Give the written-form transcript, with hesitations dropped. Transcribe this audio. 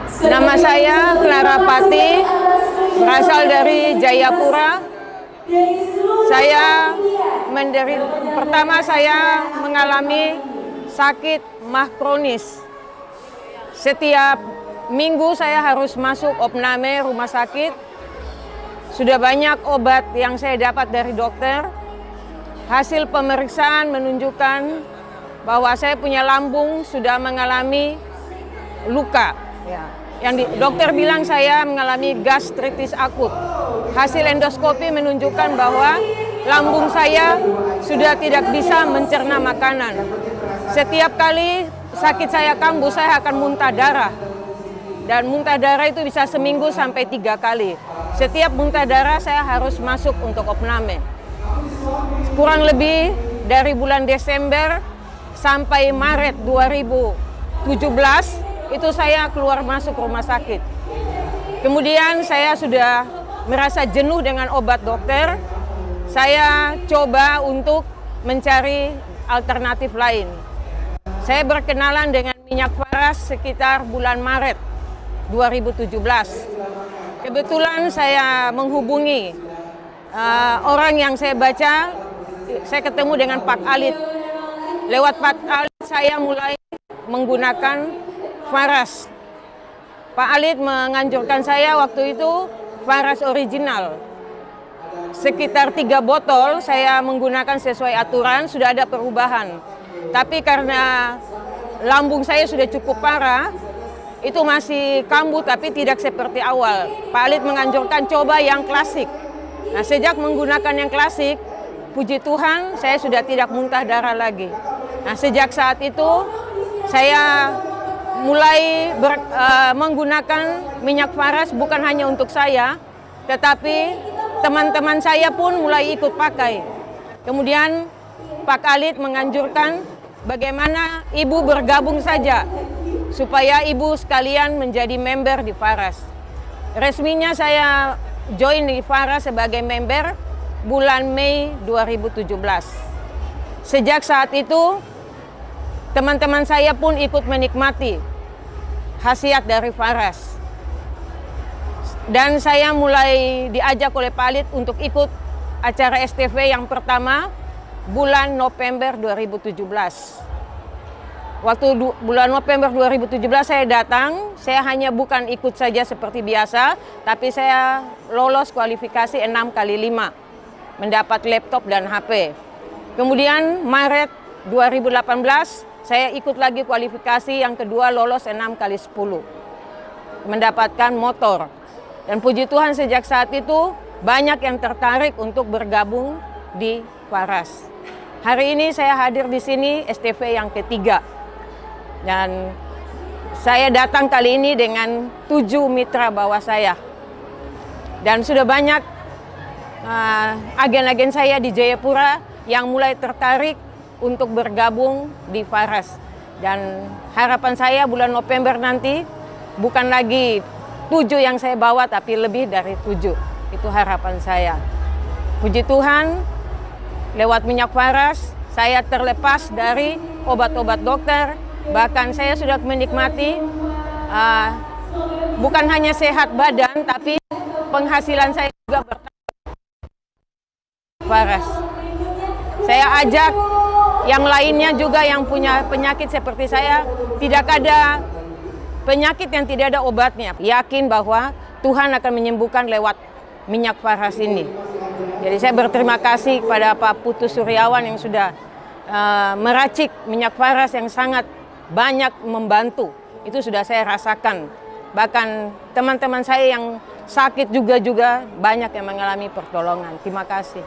Nama saya Clara Pati, berasal dari Jayapura. Pertama saya mengalami sakit mah kronis. Setiap minggu saya harus masuk opname rumah sakit. Sudah banyak obat yang saya dapat dari dokter. Hasil pemeriksaan menunjukkan bahwa saya punya lambung sudah mengalami luka. Dokter bilang saya mengalami gastritis akut. Hasil endoskopi menunjukkan bahwa lambung saya sudah tidak bisa mencerna makanan. Setiap kali sakit saya kambuh, saya akan muntah darah. Dan muntah darah itu bisa seminggu sampai 3 kali. Setiap muntah darah saya harus masuk untuk opname. Kurang lebih dari bulan Desember sampai Maret 2017 itu saya keluar masuk rumah sakit. Kemudian saya sudah merasa jenuh dengan obat dokter. Saya coba untuk mencari alternatif lain. Saya berkenalan dengan minyak faras sekitar bulan Maret 2017. Kebetulan saya menghubungi orang yang saya baca, saya ketemu dengan Pak Alit. Lewat Pak Alit saya mulai menggunakan faras. Pak Alit menganjurkan saya waktu itu faras original. Sekitar 3 botol saya menggunakan sesuai aturan, sudah ada perubahan. Tapi karena lambung saya sudah cukup parah, itu masih kambuh tapi tidak seperti awal. Pak Alit menganjurkan coba yang klasik. Nah, sejak menggunakan yang klasik, puji Tuhan saya sudah tidak muntah darah lagi. Nah, sejak saat itu saya mulai menggunakan minyak faras bukan hanya untuk saya, tetapi teman-teman saya pun mulai ikut pakai. Kemudian Pak Alit menganjurkan bagaimana ibu bergabung saja supaya ibu sekalian menjadi member di faras. Resminya saya join di faras sebagai member bulan Mei 2017. Sejak saat itu teman-teman saya pun ikut menikmati khasiat dari faras. Dan saya mulai diajak oleh Pak Alit untuk ikut acara STV yang pertama bulan November 2017. Waktu bulan November 2017 saya datang, saya hanya bukan ikut saja seperti biasa, tapi saya lolos kualifikasi 6x5, mendapat laptop dan HP. Kemudian Maret 2018 saya ikut lagi kualifikasi yang kedua, lolos 6x10, mendapatkan motor. Dan puji Tuhan sejak saat itu banyak yang tertarik untuk bergabung di faras. Hari ini saya hadir di sini STV yang ketiga. Dan saya datang kali ini dengan 7 mitra bawah saya. Dan sudah banyak agen-agen saya di Jayapura yang mulai tertarik untuk bergabung di faras. Dan harapan saya bulan November nanti bukan lagi 7 yang saya bawa, tapi lebih dari 7. Itu harapan saya. Puji Tuhan, lewat minyak faras saya terlepas dari obat-obat dokter. Bahkan saya sudah menikmati bukan hanya sehat badan, tapi penghasilan saya juga bertambah. Faras. Saya ajak yang lainnya juga yang punya penyakit seperti saya, tidak ada penyakit yang tidak ada obatnya. Yakin bahwa Tuhan akan menyembuhkan lewat minyak faras ini. Jadi saya berterima kasih kepada Pak Putu Suryawan yang sudah meracik minyak faras yang sangat banyak membantu. Itu sudah saya rasakan. Bahkan teman-teman saya yang sakit juga banyak yang mengalami pertolongan. Terima kasih.